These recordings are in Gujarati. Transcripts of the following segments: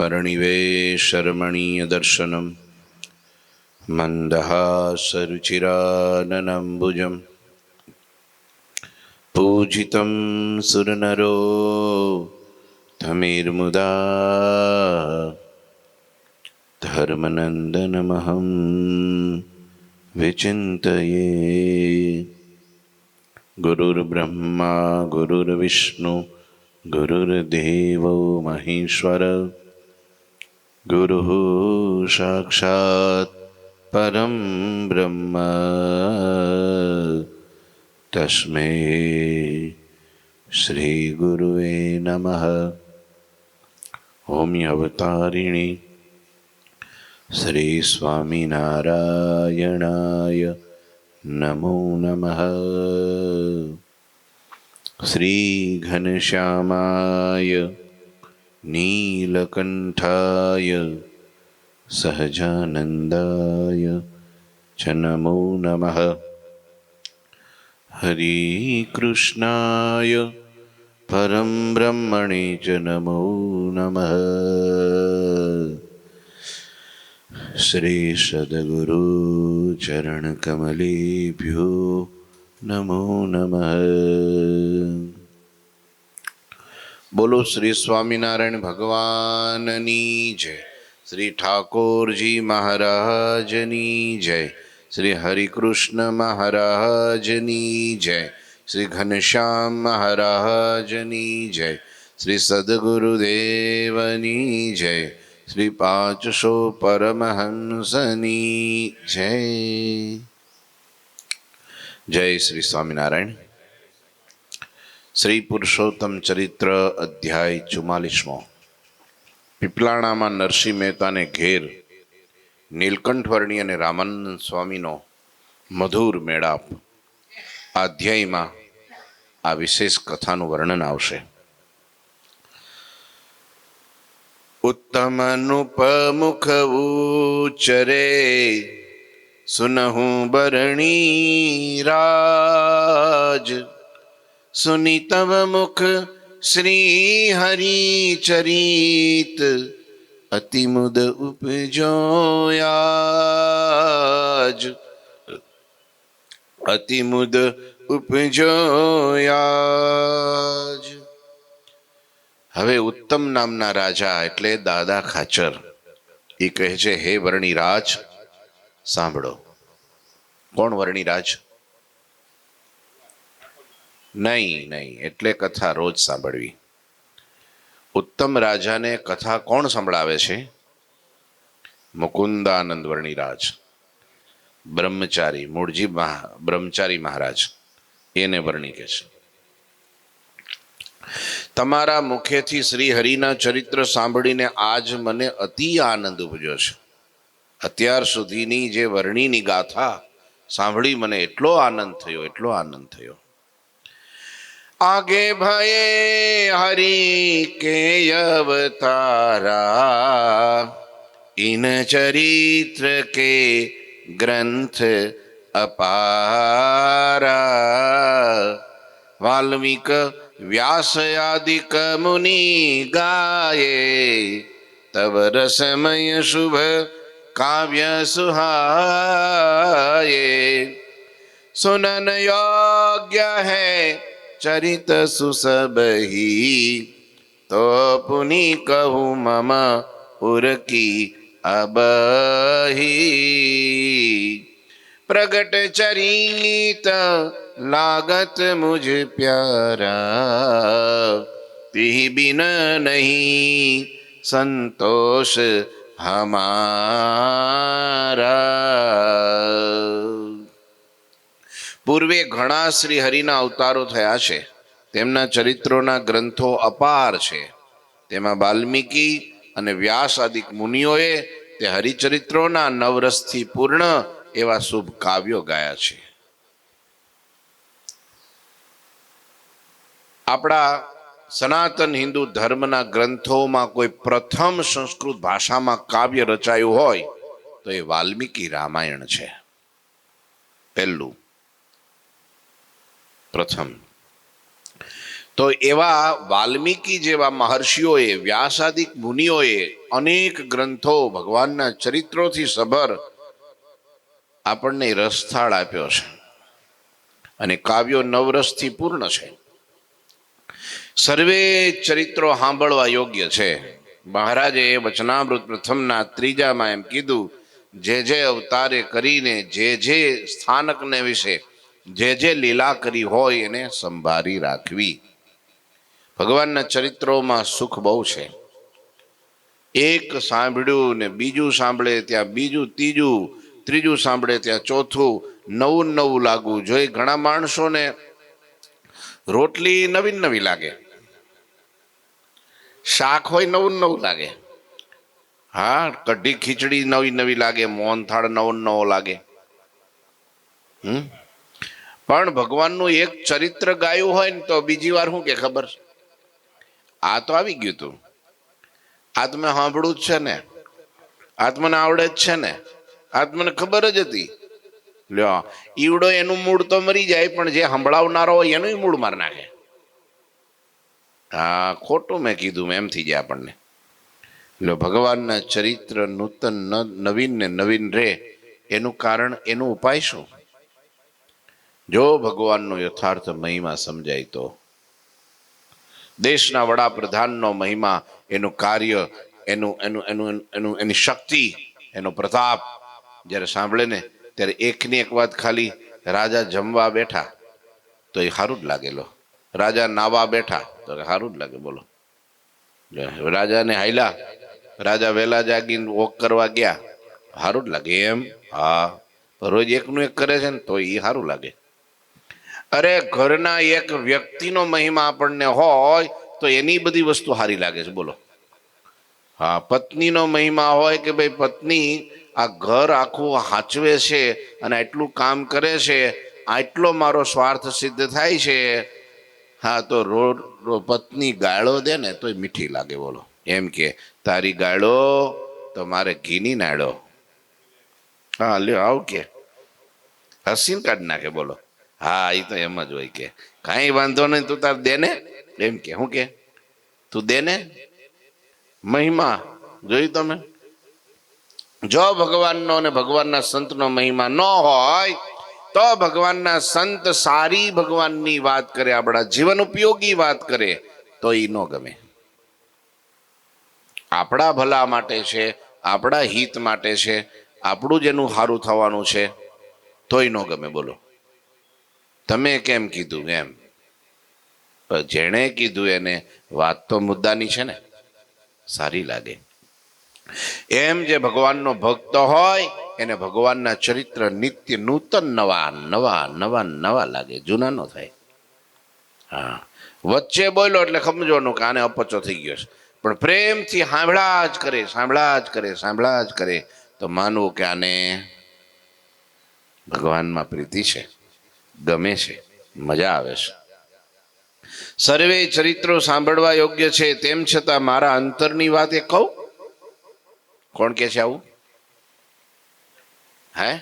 परिनिवेशरमणीयदर्शनं मन्दहासरुचिराननम्बुजं पूजितं सुरनरो धमीर्मुदा धर्मनन्दनमहं विचिन्तये। गुरुर्ब्रह्मा गुरुर्विष्णु गुरुर्देवो महेश्वर गुरुः साक्षात् परं ब्रह्म तस्मै श्री गुरुवे नमः। ओम अवतारिणी श्री स्वामिनारायणाय नमो नमः। श्री घनश्यामाय नीलकंठाय सहजानंदाय च नमो नमः। हरि कृष्णाय परम ब्रह्मणे च नमो नमः। श्री सद्गुरु चरण कमलेभ्यो नमो नमः। बोलो श्री स्वामीनारायण भगवाननी जय। श्री ठाकुरजी महाराजनी जय। श्री हरिकृष्ण महाराजनी जय। श्री घनश्याम महाराजनी जय। श्री सद्गुरुदेवनी जय। श्री 500 परमहंसनी जय। जय श्री स्वामीनारायण। श्री पुरुषोत्तम चरित्र अध्याय 44। પીપલાણામાં નરસિંહ મહેતાને ઘેર નીલકંઠવર્ણી અને રામાનંદ સ્વામીનો મધુર મેળાપ. આ અધ્યાયમાં આ વિશેષ કથાનું વર્ણન આવશે. ઉત્તમનુપમુખ ઉચ્ચરે સુનહુ બરણી રાજ सुनि तव मुख श्री हरि चरित अति मुद उपजोयाज अति मुद उपजोयाज। હવે ઉત્તમ નામના રાજા એટલે દાદા ખાચર એ કહે છે, હે વર્ણિરાજ સાંભળો. કોણ વર્ણિરાજ? નહીં, એટલે કથા રોજ સાંભળવી. ઉત્તમ રાજાને કથા કોણ સંભળાવે છે? મુકુંદાનંદ વર્ણિરાજ, બ્રહ્મચારી, મૂળજી બ્રહ્મચારી મહારાજ, એને વર્ણિ કહે છે. તમારા મુખેથી શ્રી હરિના ચરિત્ર સાંભળીને આજ મને અતિ આનંદ ઉપજ્યો છે. અત્યાર સુધીની જે વર્ણિની ગાથા સાંભળી મને એટલો આનંદ થયો. आगे भये हरि के अवतारा इन चरित्र के ग्रंथ अपारा वाल्मीक व्यास आदिक मुनि गाये तव रसमय शुभ काव्य सुहाये सुनन योग्य है चरित सुसबही तो पुनि कहूँ मम उर की अबही प्रगट चरित लागत मुझ प्यारा तिह बिन नहीं संतोष हमारा। પૂર્વે ઘણા શ્રી હરિના અવતારો થયા છે. તેમના ચરિત્રોના ગ્રંથો અપાર છે. તેમાં વાલ્મીકી અને વ્યાસ આદિક મુનિઓએ તે હરિચરિત્રોના નવરસથી પૂર્ણ એવા શુભ કાવ્યો ગાયા છે. આપણા સનાતન હિન્દુ ધર્મના ગ્રંથોમાં કોઈ પ્રથમ સંસ્કૃત ભાષામાં કાવ્ય રચાયું હોય તો એ વાલ્મીકી રામાયણ છે. પહેલું પ્રથમ તો એવા વાલ્મીકી જેવા મહર્ષિઓએ, વ્યાસાદિક મુનિઓએ અનેક ગ્રંથો, ભગવાનના ચરિત્રોથી સભર આપણને રસથાળ આપ્યો છે અને કાવ્યો નવરસથી પૂર્ણ છે. સર્વે ચરિત્રો સાંભળવા યોગ્ય છે. મહારાજે વચનામૃત પ્રથમના ત્રીજામાં એમ કીધું, જે અવતારે કરીને જે સ્થાનકને વિશે જે લીલા કરી હોય એને સંભાળી રાખવી. ભગવાનના ચરિત્રોમાં સુખ બહુ છે. એક સાંભળ્યું ને બીજું સાંભળે ત્યાં બીજું, ત્રીજું સાંભળે ત્યાં ચોથું, નવું નવું લાગવું જોઈએ. ઘણા માણસોને રોટલી નવી નવી લાગે, શાક હોય નવું નવું લાગે, હા, કઢી ખીચડી નવી નવી લાગે, મોહનથાળ નવો નવો લાગે. પણ ભગવાનનું એક ચરિત્ર ગાયું હોય ને તો બીજી વાર શું કે ખબર, આ તો આવી ગયું તું, આ તો મેં સાંભળ્યું જ છે ને, આ તો મને આવડે જ છે ને, આ તો મને ખબર જ હતી. લ્યો, ઈવડો એનું મૂળ તો મરી જાય, પણ જે સંભળાવનારો હોય એનું મૂળ માર નાખે. હા, ખોટું મેં કીધું એમ થઈ જાય આપણને. લ્યો, ભગવાનના ચરિત્ર નૂતન નવીન ને નવીન રે એનું કારણ, એનો ઉપાય શું? જો ભગવાનનો યથાર્થ મહિમા સમજાય તો, દેશના વડાપ્રધાનનો મહિમા, એનું કાર્ય, એની શક્તિ, એનો પ્રતાપ જ્યારે સાંભળે ને ત્યારે એકની એક વાત ખાલી, રાજા જમવા બેઠા તો એ સારું જ લાગેલો, રાજા નાવા બેઠા તો સારું જ લાગે. બોલો, રાજાને હાયલા, રાજા વહેલા જાગીને વોક કરવા ગયા, સારું જ લાગે એમ. હા, રોજ એકનું એક કરે છે ને તો એ સારું લાગે. અરે, ઘરના એક વ્યક્તિનો મહિમા આપણને હોય તો એની બધી વસ્તુ સારી લાગે છે. બોલો, હા, પત્નીનો મહિમા હોય કે ભાઈ પત્ની આ ઘર આખું હાચવે છે અને આટલું કામ કરે છે, આટલો મારો સ્વાર્થ સિદ્ધ થાય છે, હા, તો પત્ની ગાળો દે ને તો મીઠી લાગે. બોલો, એમ કે તારી ગાળો તો મારે ઘીની નાડો. હા, લ્યો, આવું કે હસીન કાઢી નાખે. બોલો, હા, એ તો એમ જ હોય કે કાંઈ વાંધો નહીં, તું તાર દે ને, એમ કે શું કે તું દે ને. મહિમા જોયું તમે? જો ભગવાનનો અને ભગવાનના સંતનો મહિમા ન હોય તો ભગવાનના સંત સારી ભગવાનની વાત કરે, આપણા જીવન ઉપયોગી વાત કરે તો એ ન ગમે. આપણા ભલા માટે છે, આપણા હિત માટે છે, આપણું જ એનું સારું થવાનું છે તોય ન ગમે. બોલો, તમે કેમ કીધું એમ, જેણે કીધું એને વાત તો મુદ્દાની છે ને, સારી લાગે. એમ જે ભગવાનનો ભક્ત હોય એને ભગવાનના ચરિત્ર નિત્ય નૂતન નવા નવા નવા નવા લાગે, જૂના ન થાય. હા, વચ્ચે બોલો એટલે સમજવાનું કે આને અપચો થઈ ગયો છે, પણ પ્રેમથી સાંભળા જ કરે, સાંભળા જ કરે, સાંભળા જ કરે તો માનવું કે આને ભગવાનમાં પ્રીતિ છે, ગમે છે, મજા આવે છે. સર્વે ચરિત્રો સાંભળવા યોગ્ય છે, તેમ છતાં મારા અંતરની વાત એ કહું. કોણ કે છે આવું? હે?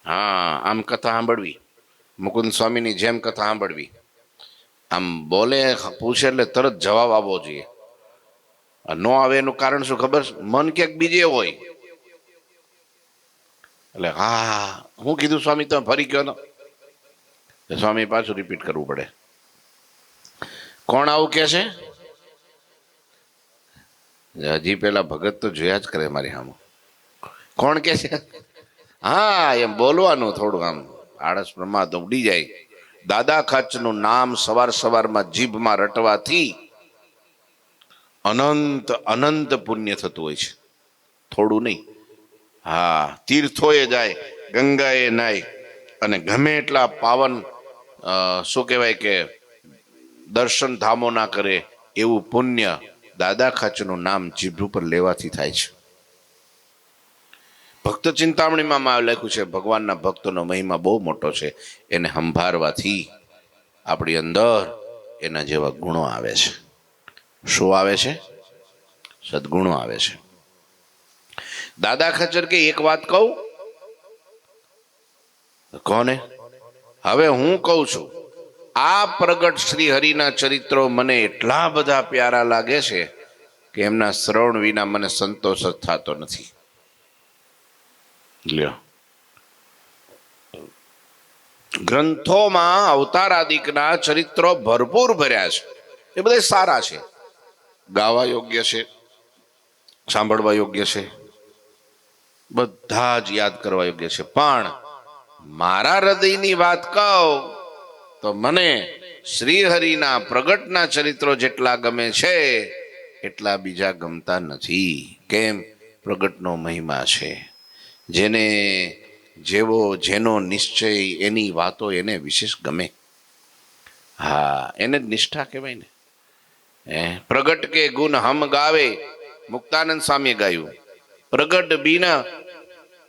હા, આમ કથા સાંભળવી, મુકુંદ સ્વામીની જેમ કથા સાંભળવી. આમ બોલે, પૂછે એટલે તરત જવાબ આવવો જોઈએ. ન આવે એનું કારણ શું ખબર? મન ક્યાંક બીજે હોય. એટલે હા, હું કીધું સ્વામી, તમે ફરી ગયો તો સ્વામી પાછું રિપીટ કરવું પડે. કોણ આવું કે છે? હજી પેલા ભગત તો જોયા જ કરે મારી સામે. કોણ કે છે? હા, એમ બોલવાનું થોડું, આમ આળસ પ્રમાદ ઉડી જાય. દાદા ખાચરનું નામ સવાર સવારમાં જીભમાં રટવાથી અનંત અનંત પુણ્ય થતું હોય છે, થોડું નહીં. હા, તીર્થોએ જાય, ગંગાએ નાય અને ગમે એટલા પાવન શું કહેવાય કે દર્શન ધામો ના કરે એવું પુણ્ય દાદા ખાચરનું નામ જીભ ઉપર લેવાથી થાય છે. ભક્ત ચિંતામણીમાં લખ્યું છે, ભગવાનના ભક્તોનો મહિમા બહુ મોટો છે, એને સંભાળવાથી આપણી અંદર એના જેવા ગુણો આવે છે. શું આવે છે? સદગુણો આવે છે. દાદા ખચર કે એક વાત કહું? કોને? હવે હું કહું છું, આ પ્રગટ શ્રી હરિના ચરિત્રો મને એટલા બધા પ્યારા લાગે છે કે એમના શ્રવણ વિના મને સંતોષ જ થતો નથી. લ્યો, ગ્રંથોમાં અવતારાદિકના ચરિત્રો ભરપૂર ભર્યા છે. એ બધા સારા છે, ગાવા યોગ્ય છે, સાંભળવા યોગ્ય છે, બધા જ યાદ કરવા યોગ્ય છે. પણ મારા હૃદયની વાત કહું તો મને શ્રી હરિના પ્રગટના ચરિત્રો જેટલા ગમે છે એટલા બીજા ગમતા નથી. કેમ? પ્રગટનો મહિમા છે. જેને જેવો જેનો નિશ્ચય, એની વાતો એને વિશેષ ગમે. હા, એને જ નિષ્ઠા કહેવાય ને. પ્રગટ કે ગુણ હમ ગાવે, મુક્તાનંદ સ્વામીએ ગાયું. પ્રગટ બિન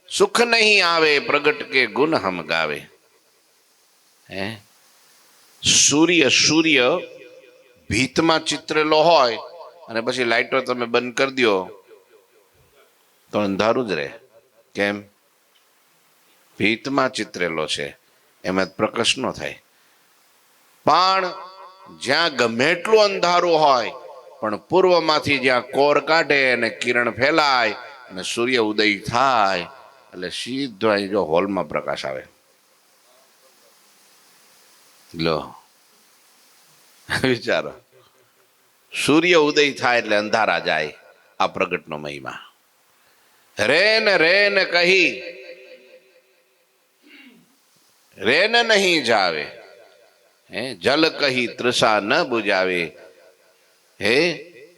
સુખ નહીં આવે, પ્રગટ કે ગુણ હમ ગાવે. સૂર્ય ભીતમાં ચિત્રેલો હોય અને પછી લાઈટો તમે બંધ કરી દો તો અંધારું જ રહે. કેમ? ભીતમાં ચિત્રેલો છે, એમાં પ્રકાશ ન થાય. પણ જ્યાં ગમે એટલું અંધારું હોય, પણ પૂર્વમાંથી જ્યાં કોર કાઢે અને કિરણ ફેલાય અને સૂર્ય ઉદય થાય એટલે સીધો અહીં જો હોલમાં પ્રકાશ આવે. લો, વિચારો, સૂર્ય ઉદય થાય એટલે અંધારા જાય. આ પ્રગટનો મહિમા. રેન રેન કહી રેન નહીં જાવે, જલ કહી તૃષા ન બુજાવે, હે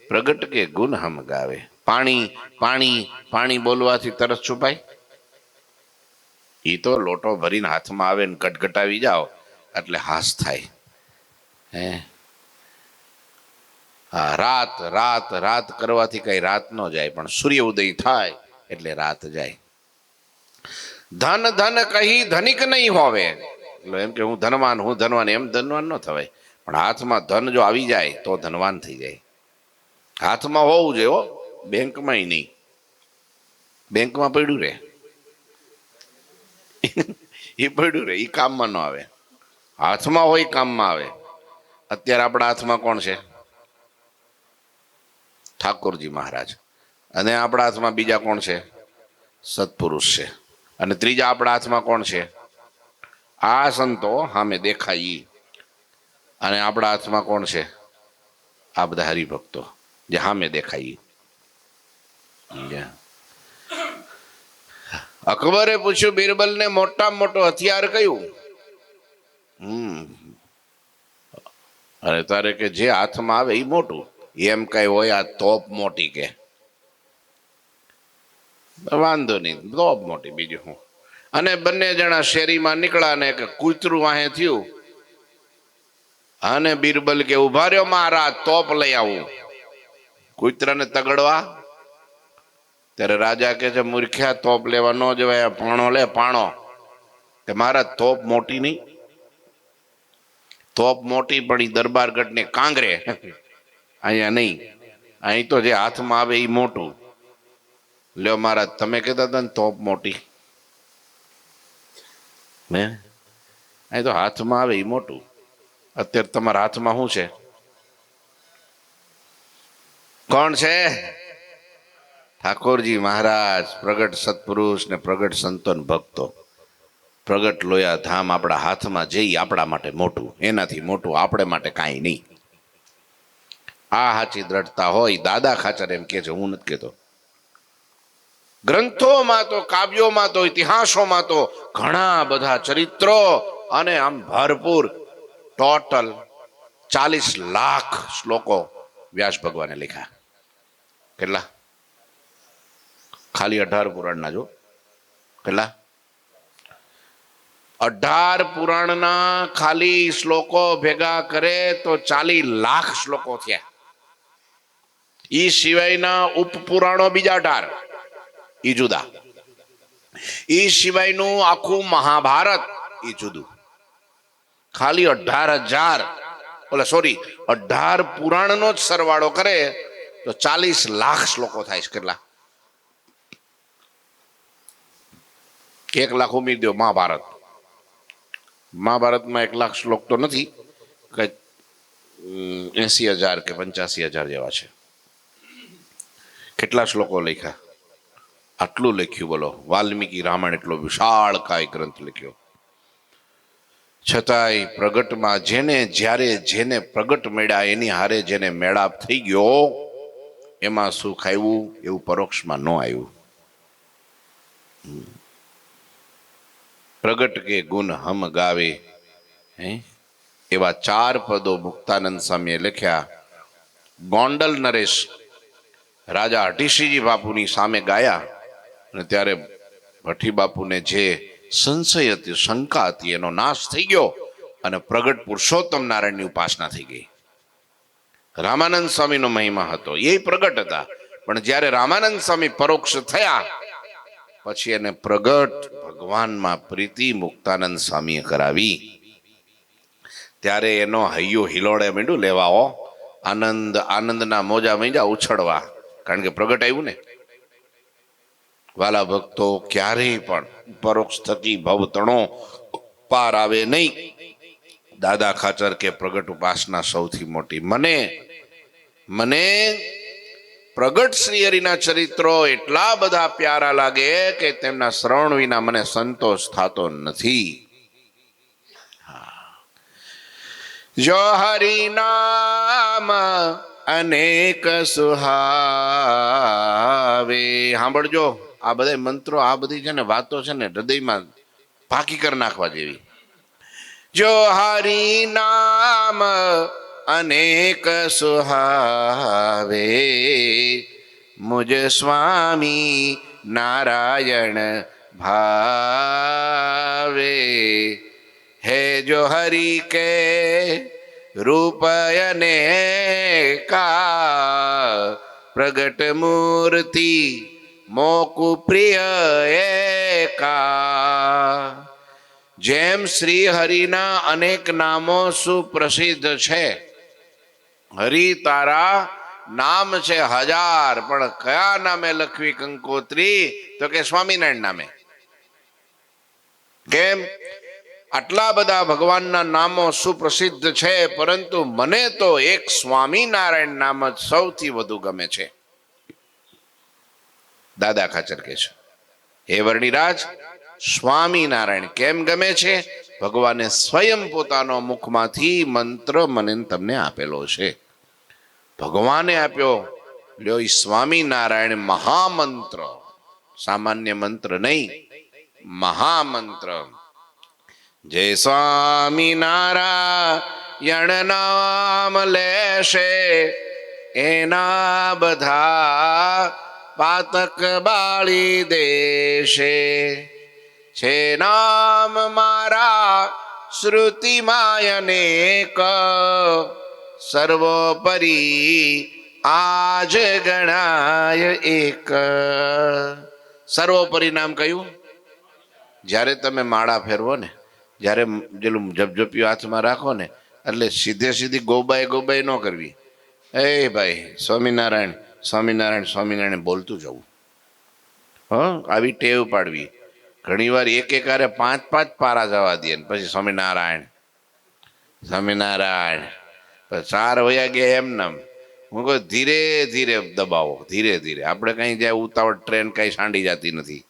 પ્રગટ કે ગુણ હમ ગાવે. પાણી પાણી પાણી બોલવાથી તરસ છુપાય? એ તો લોટો ભરીને હાથમાં આવે ને ગટગટાવી જાઓ એટલે હાસ થાય. હા, રાત રાત રાત કરવાથી કઈ રાત ન જાય, પણ સૂર્ય ઉદય થાય એટલે રાત જાય. ધન ધન કહી ધનિક નહીં હોવે, એટલે એમ કે હું ધનવાન એમ ધનવાન ન થવાય. પણ હાથમાં ધન જો આવી જાય તો ધનવાન થઈ જાય. હાથમાં હોવું જોઈએ, બેંકમાં નહીં. બેંકમાં પડ્યું રે એ પડ્યું રે, એ કામમાં ન આવે. હાથમાં હોય કામમાં આવે. અત્યારે આપણા હાથમાં કોણ છે? ઠાકોરજી મહારાજ. અને આપણા હાથમાં બીજા કોણ છે? સત્પુરુષ છે. અને ત્રીજા આપણા હાથમાં કોણ છે? આ સંતો સામે દેખાય. અને આપણા હાથમાં કોણ છે? આ બધા હરિભક્તો જે સામે દેખાય. અકબરે પૂછ્યું બિરબલને મોટામાં મોટું હથિયાર કયું? અરે તારે કે જે હાથમાં આવે એ મોટું. એમ કઈ હોય આ તોપ મોટી કે? વાંધો નહીં, તોપ મોટી, બીજું હું. અને બંને જણા શેરીમાં નીકળ્યા ને કે કૂતરું વાહે થયું અને બિરબલ કે ઉભા રહ્યો મારા તોપ લઈ આવું કૂતરાને તગડવા. ત્યારે રાજા કે છે મૂર્ખ્યા, તોપ લેવા ન જવાય, પાણો લે પાણો. કે મારા તોપ મોટી નહીં? તોપ મોટી પણ એ દરબારગઢ ને કાંગરે, અહીંયા નહીં. અહીં તો જે હાથમાં આવે એ મોટું. લ્યો મહારાજ, તમે કહેતા હતા ને તોપ મોટી, ને અહીં તો હાથમાં આવે એ મોટું. અત્યારે તમારા હાથમાં શું છે? કોણ છે? ઠાકોરજી મહારાજ, પ્રગટ સત્પુરુષ ને પ્રગટ સંતોન ભક્તો. પ્રગટ લોયા ધામ આપણા હાથમાં જઈ આપણા માટે મોટું, એનાથી મોટું આપણે માટે કાંઈ નહીં. આ સાચી દ્રઢતા હોય. દાદા ખાચર એમ કે છે, હું નથી કહેતો. ગ્રંથોમાં તો, કાવ્યોમાં તો, ઇતિહાસોમાં તો ઘણા બધા ચરિત્રો અને આમ ભરપૂર ટોટલ 40 લાખ શ્લોકો વ્યાસ ભગવાને લખ્યા. કેટલા? ખાલી 18 પુરાણના જો. કેટલા? 18 પુરાણના ખાલી શ્લોકો ભેગા કરે તો 40 લાખ શ્લોકો થયા. ઈ સિવાયના ઉપપુરાણો બીજા 18 ઈ જુદા. ઈ સિવાયનું આખું મહાભારત ઈ જુદું. ખાલી 18 પુરાણનો જ સરવાળો કરે તો 40 લાખ શ્લોકો થાય છે. કેટલા? 1 લાખ ઉમેરી દો. મહાભારતમાં 1 લાખ શ્લોક તો નથી, કંઈક 80,000 કે 85,000 જેવા છે. કેટલા શ્લોકો લખ્યા? આટલું લખ્યું. બોલો, વાલ્મીકી રામાયણ એટલો વિશાળ કાય ગ્રંથ લખ્યો. છતાંય પ્રગટમાં જેને પ્રગટ મળ્યા એની હારે જેને મેળાપ થઈ ગયો એમાં સુખ આવ્યું એવું પરોક્ષમાં ન આવ્યું. પ્રગટ કે ગુણ હમ ગાવે, એવા 4 પદો મુક્તાનંદ સ્વામીએ લખ્યા. ગોંડલ નરેશ રાજા હઠીસિંહજી બાપુની સામે ગાયા અને ત્યારે ભઠ્ઠી બાપુને જે સંશય હતી, શંકા હતી, એનો નાશ થઈ ગયો અને પ્રગટ પુરુષોત્તમ નારાયણની ઉપાસના થઈ ગઈ. રામાનંદ સ્વામીનો મહિમા હતો, એ પ્રગટ હતા, પણ જ્યારે રામાનંદ સ્વામી પરોક્ષ થયા પછી એને પ્રગટ ભગવાનમાં પ્રીતિ મુક્તાનંદ સ્વામીએ કરાવી. ત્યારે એનો હૈયો હિલોડે માંડ્યું લેવાઓ, આનંદના મોજા માંડ્યા ઉછળવા, કારણ કે પ્રગટ આવ્યું ને. વાલા ભક્તો, ક્યારેય પણ પરોક્ષ થકી ભવ તણો પાર આવે નહીં. દાદા ખાચર કે પ્રગટ ઉપાસના સૌથી મોટી. મને પ્રગટ શ્રી હરિના ચરિત્રો એટલા બધા પ્યારા લાગે કે તેમના શ્રવણ વિના મને સંતોષ થતો નથી. જો હરિ નામ અનેક સુહાવે. સાંભળજો, આ બધા મંત્રો, આ બધી છે ને વાતો છે ને હૃદયમાં પાકી કરી નાખવા જેવી. જો હરિ નામ અનેક સુહાવે, મુજ સ્વામી નારાયણ ભાવે. હે જો હરિ કે રૂપ અનેકા, પ્રગટ મૂર્તિ મોકુ પ્રિય એકા. જેમ શ્રી હરિના અનેક નામો સુપ્રસિદ્ધ છે, હરિ તારા નામ છે 1000, પણ કયા નામે લખવી કંકોત્રી? તો કે સ્વામિનારાયણ નામે. કેમ? આટલા બધા ભગવાનના નામો સુપ્રસિદ્ધ છે, પરંતુ મને તો એક સ્વામિનારાયણ નામ જ સૌથી વધુ ગમે છે. દાદા ખાચર કહે છે, હે વર્ણિરાજ, સ્વામિનારાયણ કેમ ગમે છે? ભગવાને સ્વયં પોતાનો મુખમાંથી મંત્ર મને તમને આપેલો છે. ભગવાને આપ્યો લ્યો ઈ સ્વામિનારાયણ મહામંત્ર, સામાન્ય મંત્ર નહીં, મહામંત્ર. જય સ્વામિનારાયણ નામ લેશે, એના બધા પાતક બાળી દેશે. છે નામ મારા શ્રુતિમાં અનેક, સર્વોપરી આજ ગણાય એક. સર્વોપરી નામ કયું? જ્યારે તમે માળા ફેરવો ને, જ્યારે જેલું જપજપિયું હાથમાં રાખો ને, એટલે સીધી ગોબાઈ ન કરવી. એ ભાઈ સ્વામિનારાયણ સ્વામિનારાયણ સ્વામિનારાયણ બોલતું જવું. આવી ટેવ પાડવી. ઘણી વાર એક હારે 5 પારા જવા દે, પછી સ્વામિનારાયણ સ્વામિનારાયણ, 4 વયા ગયા એમ નામ. હું કહું ધીરે ધીરે દબાવો, ધીરે ધીરે. આપણે કઈ જાય ઉતાવળ, ટ્રેન કઈ સાંડી જતી નથી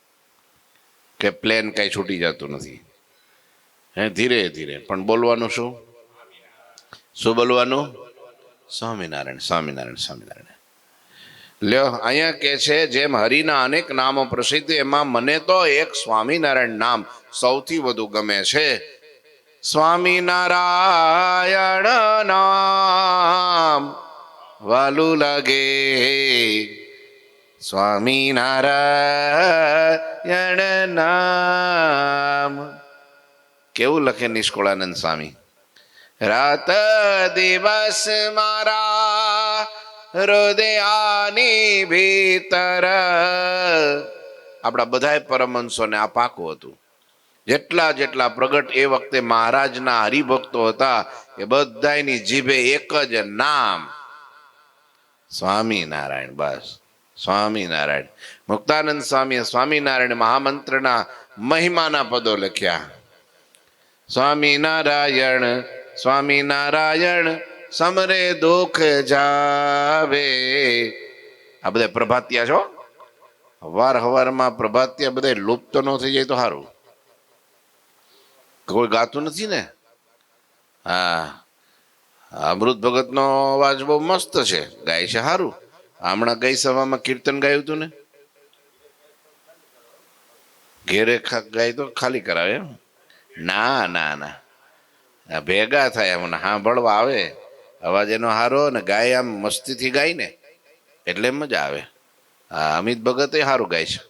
કે પ્લેન કઈ છૂટી જતું નથી. ધીરે ધીરે. પણ બોલવાનું શું બોલવાનું? સ્વામિનારાયણ સ્વામિનારાયણ સ્વામિનારાયણ. લ્યો, અહીંયા કે છે જેમ હરિના અનેક નામો પ્રસિદ્ધ, એમાં મને તો એક સ્વામિનારાયણ નામ સૌથી વધુ ગમે છે. સ્વામિનારાયણ નામ વાલું લાગે, સ્વામિનારાયણ નામ. કેવું લખે નિષ્કુળાનંદ સ્વામી? રાત દિવસ મારા હૃદયાની ભીતર. આપણા બધાય પરમહંસોને આ પાકું હતું. જેટલા પ્રગટ એ વખતે મહારાજના હરિભક્તો હતા, એ બધાની જીભે એક જ નામ, સ્વામિનારાયણ. બસ સ્વામિનારાયણ. મુક્તાનંદ સ્વામીએ સ્વામિનારાયણ મહામંત્રના મહિમાના પદો લખ્યા. સ્વામિનારાયણ સ્વામી નારાયણ સમરે દુઃખ જાવે. આ બધા પ્રભાતિયા છો. હવારમાં પ્રભાતિયા બધા લુપ્ત ન થઈ જાય તો સારું. કોઈ ગાતું નથી ને? હા, અમૃત ભગત નો અવાજ બહુ મસ્ત છે, ગાય છે સારું. હમણાં ગઈ સભામાં કીર્તન ગાયું હતું ને, ઘેરે ગાય તો ખાલી કરાવે એમ? ના ના ના, ભેગા થાય એમને સાંભળવા આવે, અવાજ એનો સારો ને ગાય આમ મસ્તીથી ગાય ને એટલે મજા આવે. હા, અમિત ભગત એ સારું ગાય છે.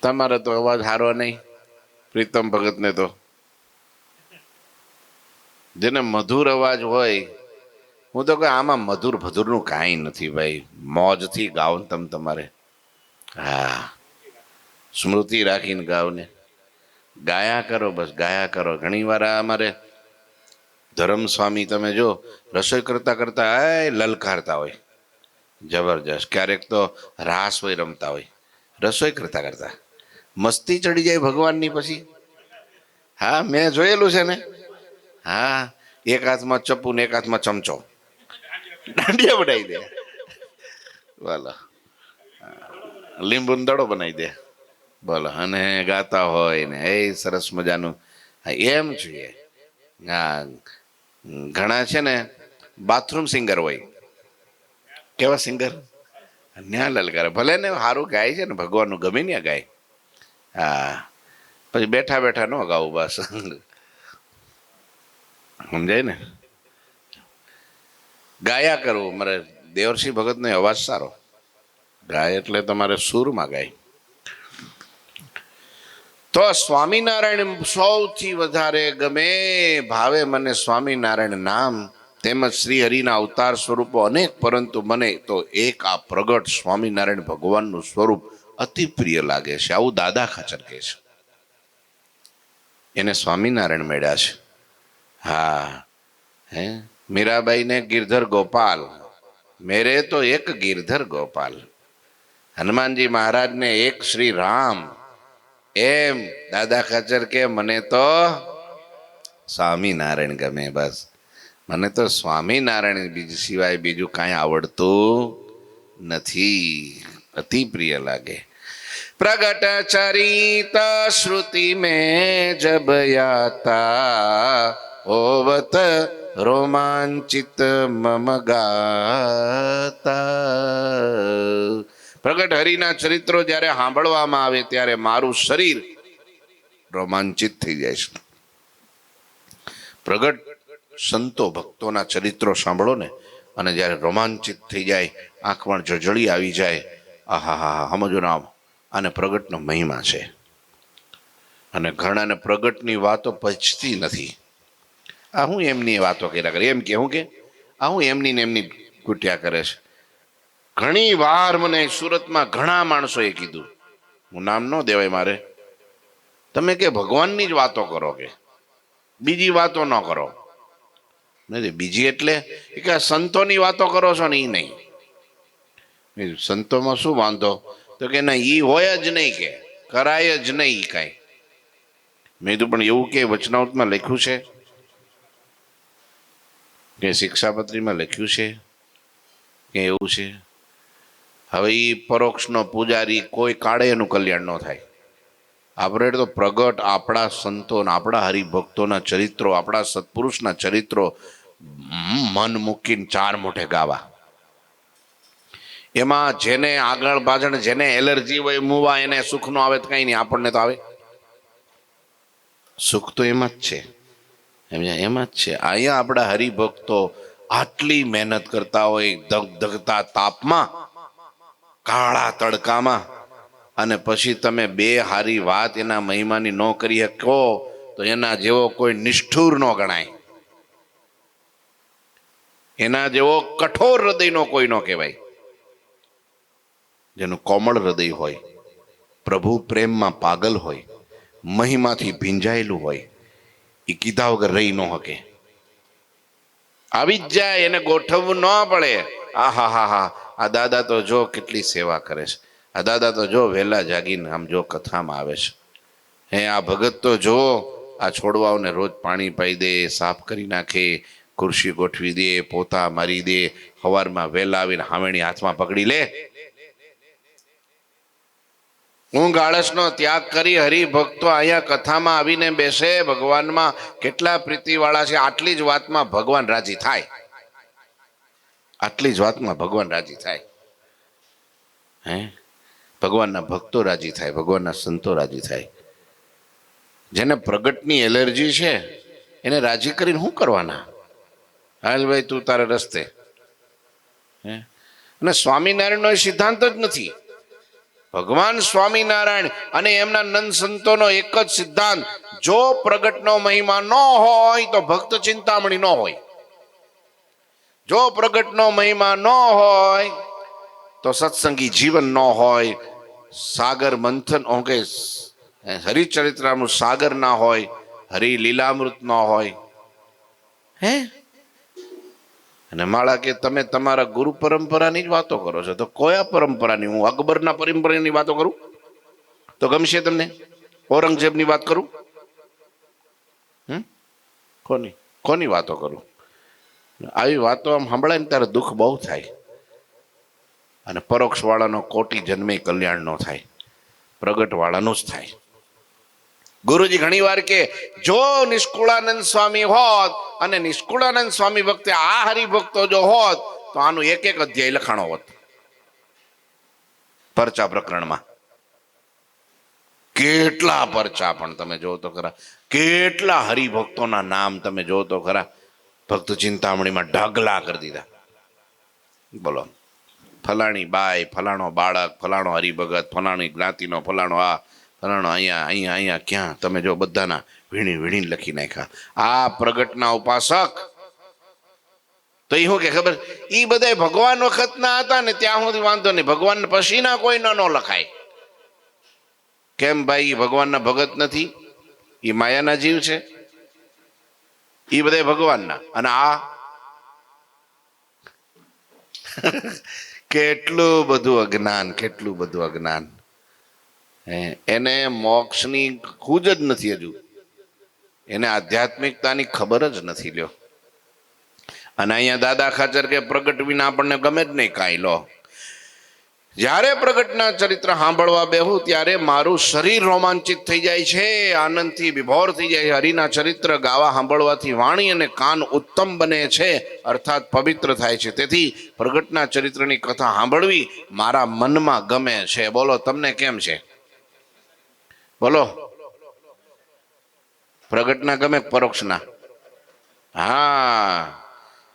તમારે તો અવાજ સારો નહીં, પ્રીતમ ભગત ને તો જેને મધુર અવાજ હોય, હું તો કહું આમાં મધુર ભધુરનું કાંઈ નથી ભાઈ, મોજથી ગાઓ ને તમે તમારે. હા, સ્મૃતિ રાખીને ગાઓ ને, ગાયા કરો, બસ ગાયા કરો. ઘણી વાર અમારે ધરમ સ્વામી તમે જો રસોઈ કરતા કરતા લલકારતા હોય જબરજસ્ત. ક્યારેક તો રાસ હોય રમતા હોય રસોઈ કરતા કરતા, મસ્તી ચડી જાય ભગવાનની પછી. હા, મેં જોયેલું છે ને. હા, એક હાથમાં ચપ્પુ ને એક હાથમાં ચમચો, દાંડિયા બનાવી દે, બોલો લીંબુ દડો બનાવી દે, બોલો, અને ગાતા હોય ને એ સરસ મજાનું. એમ જોઈએ. હા, ઘણા છે ને બાથરૂમ સિંગર હોય. કેવા સિંગર? ન્યા લલકારે, ભલે ને સારું ગાય છે ને, ભગવાનનું ગમે ને ગાય. હા, પછી બેઠા બેઠા ન ગાવું બસ, સમજાય ને? ગાયા કરવું. મારે દેવરસિંહ ભગતનો અવાજ સારો, ગાય એટલે તમારે સૂરમાં ગાય. તો સ્વામિનારાયણ સૌથી વધારે ગમે, ભાવે મને સ્વામિનારાયણ નામ, તેમજ શ્રી હરિના અવતાર સ્વરૂપો અનેક, પરંતુ મને તો એક આ પ્રગટ સ્વામિનારાયણ ભગવાનનું સ્વરૂપ અતિ પ્રિય લાગે છે. આવું દાદા ખાચર કહે છે. એને સ્વામિનારાયણ મળ્યા છે. હા, હે મીરાબાઈ ને ગિરધર ગોપાલ, મેરે તો એક ગિરધર ગોપાલ. હનુમાનજી મહારાજ ને એક શ્રી રામ. એમ દાદા ખાચર કે મને તો સ્વામિનારાયણ ગમે, બસ મને તો સ્વામિનારાયણ બીજું સિવાય બીજું કાંઈ આવડતું નથી, અતિ પ્રિય લાગે. પ્રગટ ચરિત શ્રુતિ में जब आता होवत रोमांचित मम गाता. પ્રગટ હરિના ચરિત્રો જ્યારે સાંભળવામાં આવે ત્યારે મારું શરીર રોમાંચિત થઈ જાય છે. પ્રગટ સંતો ભક્તોના ચરિત્રો સાંભળો ને, અને જ્યારે રોમાંચિત થઈ જાય, આંખમાં જળજળી આવી જાય. આહા હા, સમજો નામ, અને પ્રગટનો મહિમા છે. અને ઘણાને પ્રગટની વાતો પચતી નથી. આ હું એમની વાતો કર્યા કરે, એમ કે હું કે આ હું એમની ને એમની કુટ્યા કરે છે. ઘણી વાર મને સુરતમાં ઘણા માણસોએ કીધું, હું નામ ન દેવાય મારે, તમે કે ભગવાનની જ વાતો કરો, કે બીજી વાતો ન કરો. નથી બીજી એટલે કે સંતોની વાતો કરો છો ને, એ નહીં. સંતોમાં શું વાંધો? તો કે ના, ઈ હોય જ નહીં, કે કરાય જ નહીં કાંઈ. મેં તો પણ એવું કે વચનાવતમાં લખ્યું છે, કે શિક્ષાપત્રીમાં લખ્યું છે કે એવું છે? હવે એ પરોક્ષનો પૂજારી કોઈ કાળે એનું કલ્યાણ ન થાય. આપણે તો પ્રગટ આપણા સંતો, આપણા હરિભક્તોના ચરિત્રો, આપણા સત્પુરુષના ચરિત્રો મન મૂકીને ચાર મોઢે ગાવા. એમાં જેને આગળ પાછળ જેને એલર્જી હોય, મુવા, એને સુખ નો આવે તો કઈ નહીં, આપણને તો આવે. સુખ તો એમાં જ છે, એમાં જ છે. અહીંયા આપણા હરિભક્તો આટલી મહેનત કરતા હોય, ધગધગતા તાપમાં, કાળા તડકામાં, અને પછી તમે બે હારી વાત એના મહિમાની ન કરી શકો તો એના જેવો કોઈ નિષ્ઠુર ન ગણાય, એના જેવો કઠોર હૃદયનો કોઈ ન કહેવાય. જેનું કોમળ હૃદય હોય, પ્રભુ પ્રેમમાં પાગલ હોય, મહિમાથી ભીંજાયેલું હોય, એ કીધા વગર રહી ન શકે. આવી જ જાય, એને ગોઠવવું ન પડે. આ હા હા હા, આ દાદા તો જો કેટલી સેવા કરે છે, આ દાદા તો જો વહેલા જાગીને આમ જો કથામાં આવે છે, હે આ ભગત તો જો આ છોડવાઓને રોજ પાણી પાઈ દે, સાફ કરી નાખે, ખુરશી ગોઠવી દે, પોતા મારી દે, સવારમાં વહેલા આવીને હાવેણી હાથમાં પકડી લે. ઊંઘ આળસનો ત્યાગ કરી હરિભક્તો અહીંયા કથામાં આવીને બેસે, ભગવાનમાં કેટલા પ્રીતિવાળા છે. આટલી જ વાતમાં ભગવાન રાજી થાય. આટલી જ વાતમાં ભગવાન રાજી થાય. હે, ભગવાનના ભક્તો રાજી થાય, ભગવાનના સંતો રાજી થાય. જેને પ્રગટની એલર્જી છે એને રાજી કરીને શું કરવાના? હાલ ભાઈ તું તારે રસ્તે. હે, અને સ્વામિનારાયણનો એ સિદ્ધાંત જ નથી. ભગવાન સ્વામિનારાયણ અને એમના નંદ સંતોનો એક જ સિદ્ધાંત, જો પ્રગટનો મહિમા ન હોય તો ભક્ત ચિંતામણી ન હોય. જો પ્રગટનો મહિમા ન હોય તો સત્સંગી જીવન ન હોય, સાગર મંથન કે હરિચરિત્રનું સાગર ના હોય, હરિલીલામૃત ન હોય. હે, અને માળા કે તમે તમારા ગુરુ પરંપરાની જ વાતો કરો છો. તો કયા પરંપરાની? હું અકબરના પરંપરાની વાતો કરું તો ગમશે તમને? ઔરંગઝેબની વાત કરું? કોની કોની વાતો કરું? આવી વાતો આમ સાંભળાય ને ત્યારે દુઃખ બહુ થાય. અને પરોક્ષ વાળાનો કોટી જન્મે કલ્યાણ ન થાય, પ્રગટ વાળાનું જ થાય. ગુરુજી ઘણી વાર કે જો નિષ્કુળાનંદ સ્વામી હોત અને નિષ્કુળાનંદ સ્વામી વખતે આ હરિભક્તો જો હોત તો આનું એક એક અધ્યાય લખાણો હોત. પરચા પ્રકરણમાં કેટલા પરચા, પણ તમે જો તો ખરા કેટલા હરિભક્તોના નામ તમે જો તો ખરા. ભક્ત ચિંતામણીમાં ઢગલા કરી દીધા. બોલો, ફલાણી બાઈ, ફલાણો બાળક, ફલાણો હરિભગત, ફલાણી જ્ઞાતિનો ફલાણો આ, ફલાણો અહીંયા અહીંયા અહીંયા ક્યાં, તમે જો બધાના વીણી વીણીને લખી નાખ્યા. આ પ્રગટના ઉપાસક તો એ શું કે ખબર, એ બધા ભગવાન વખતના હતા ને ત્યાં સુધી વાંધો નહીં, ભગવાન પછીના કોઈ ન લખાય. કેમ ભાઈ? એ ભગવાનના ભગત નથી, એ માયાના જીવ છે. એ બધા ભગવાનના. અને આ કેટલું બધું અજ્ઞાન, કેટલું બધું અજ્ઞાન. એને મોક્ષની ખુજ જ નથી હજુ, એને આધ્યાત્મિકતાની ખબર જ નથી. લ્યો, અને અહીંયા દાદા ખાચર કે પ્રગટ વિના આપણને ગમે જ નહીં કાંઈ. લો, જ્યારે પ્રગટના ચરિત્ર સાંભળવા બેહું ત્યારે મારું શરીર રોમાંચિત થઈ જાય છે, આનંદથી વિભોર થઈ જાય છે. હરિના ચરિત્ર ગાવા સાંભળવાથી વાણી અને કાન ઉત્તમ બને છે, અર્થાત પવિત્ર થાય છે. તેથી પ્રગટના ચરિત્રની કથા સાંભળવી મારા મનમાં ગમે છે. બોલો, તમને કેમ છે? બોલો, પ્રગટના ગમે પરોક્ષના? હા,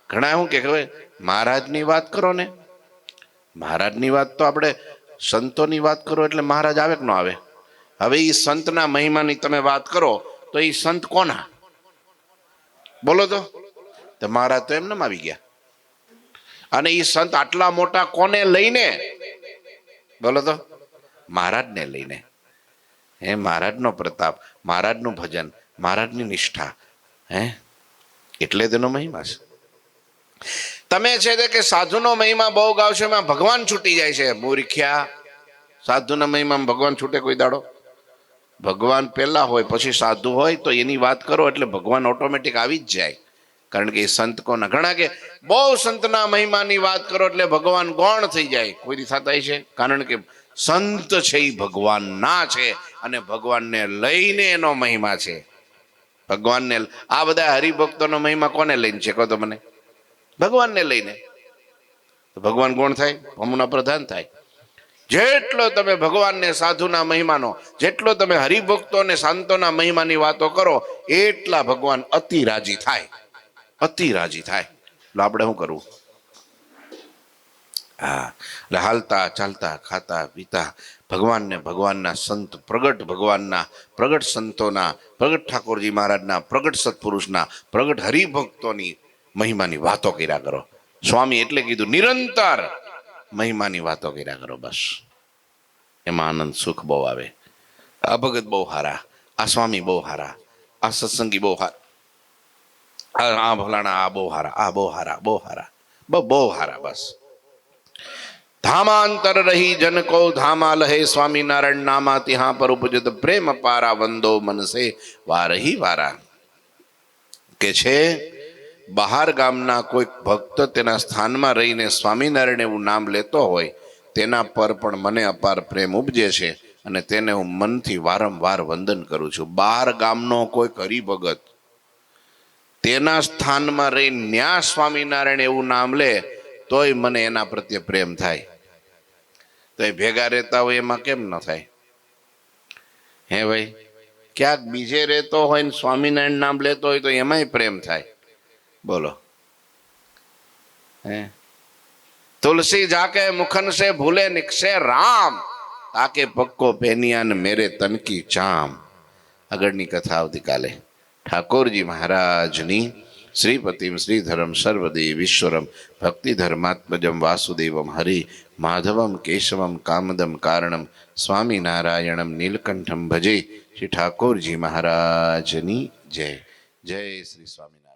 ઘણા શું કે ખબર, મહારાજની વાત કરો ને, મહારાજની વાત તો આપણે સંતોની વાત કરો એટલે મહારાજ આવે કે ન આવે? હવે એ સંતના મહિમાની તમે વાત કરો તો એ સંત કોના? બોલો તો મહારાજ તો એમને આવી ગયા. અને એ સંત આટલા મોટા કોને લઈને? બોલો તો મહારાજને લઈને. હે, મહારાજનો પ્રતાપ, મહારાજનું ભજન, મહારાજની નિષ્ઠા. હે, એટલે તેનો મહિમા છે. તમે છે કે સાધુનો મહિમા બહુ ગાવશો, એમાં ભગવાન છૂટી જાય છે. મૂર્ખ્યા, સાધુના મહિમામાં ભગવાન છૂટે કોઈ દાડો? ભગવાન પહેલા હોય પછી સાધુ હોય તો એની વાત કરો એટલે ભગવાન ઓટોમેટિક આવી જ જાય. કારણ કે એ સંત કોના? ઘણા કે બહુ સંતના મહિમાની વાત કરો એટલે ભગવાન ગૌણ થઈ જાય. કોઈ થતા છે? કારણ કે સંત છે એ ભગવાન ના છે અને ભગવાનને લઈને એનો મહિમા છે. ભગવાનને આ બધા હરિભક્તોનો મહિમા કોને લઈને છે કહો તો મને? ભગવાનને લઈને. તો ભગવાન કોણ થાય? હમણાં પ્રધાન થાય. જેટલો તમે ભગવાનને સાધુના મહિમાનો, જેટલો તમે હરિભક્તોને સંતોના મહિમાની વાતો કરો એટલા ભગવાન અતિ રાજી થાય, અતિ રાજી થાય. એટલે આપણે શું કરવું? હા, એટલે હાલતા ચાલતા ખાતા પીતા ભગવાનને, ભગવાનના સંત, પ્રગટ ભગવાનના, પ્રગટ સંતોના, પ્રગટ ઠાકોરજી મહારાજના, પ્રગટ સત્પુરુષના, પ્રગટ હરિભક્તોની મહિમાની વાતો કર્યા કરો. સ્વામી એટલે કીધું નિરંતર મહિમાની વાતો કર્યા કરો. બસ એમાં આનંદ સુખ બહુ આવે. આ ભગત બહુ હારા, આ સ્વામી બહુ હારા, આ સત્સંગી બહુ હારા, આ ભલાણા આ બહુ હારા, આ બહુ હારા, બહુ હારા, બહુ હારા. બસ धामांतर रही जन को धामा लहे स्वामीनारायण नामा ત્યાં પર ઉપજત પ્રેમ પારા વંદો મનસે વારહી વારા. કે છે બહાર ગામના કોઈક ભક્ત તેના સ્થાનમાં રહીને સ્વામિનારાયણ એવું નામ લેતો હોય તેના પર પણ મને અપાર પ્રેમ ઉપજે છે અને તેને હું મનથી વારંવાર વંદન કરું છું. બહાર ગામનો કોઈક હરિભગત તેના સ્થાનમાં રહી ન્યા સ્વામિનારાયણ એવું નામ લે તોય મને એના પ્રત્યે પ્રેમ થાય. તો એ ભેગા રહેતા હોય એમાં કેમ ન થાય? હે ભાઈ, ક્યાંક બીજે રહેતો હોય ને સ્વામિનારાયણ નામ લેતો હોય તો એમાંય પ્રેમ થાય. બોલો. હે તુલસી જાકે મુખન સે ભૂલે નિકસે રામ, તાકે પક્કો પેનિયાન મેરે તન કી ચામ. આગળની કથા આવતીકાલે. ઠાકોરજી મહારાજની શ્રીપતિમ શ્રીધરમ સર્વદેવીશ્વરમ ભક્તિ ધર્માત્મજમ વાસુદેવમ હરિ માધવમ કેશવમ કામદમ કારણમ સ્વામિનારાયણમ નીલકંઠમ ભજે. શ્રી ઠાકોરજી મહારાજની જય. જય શ્રી સ્વામિનારાયણ.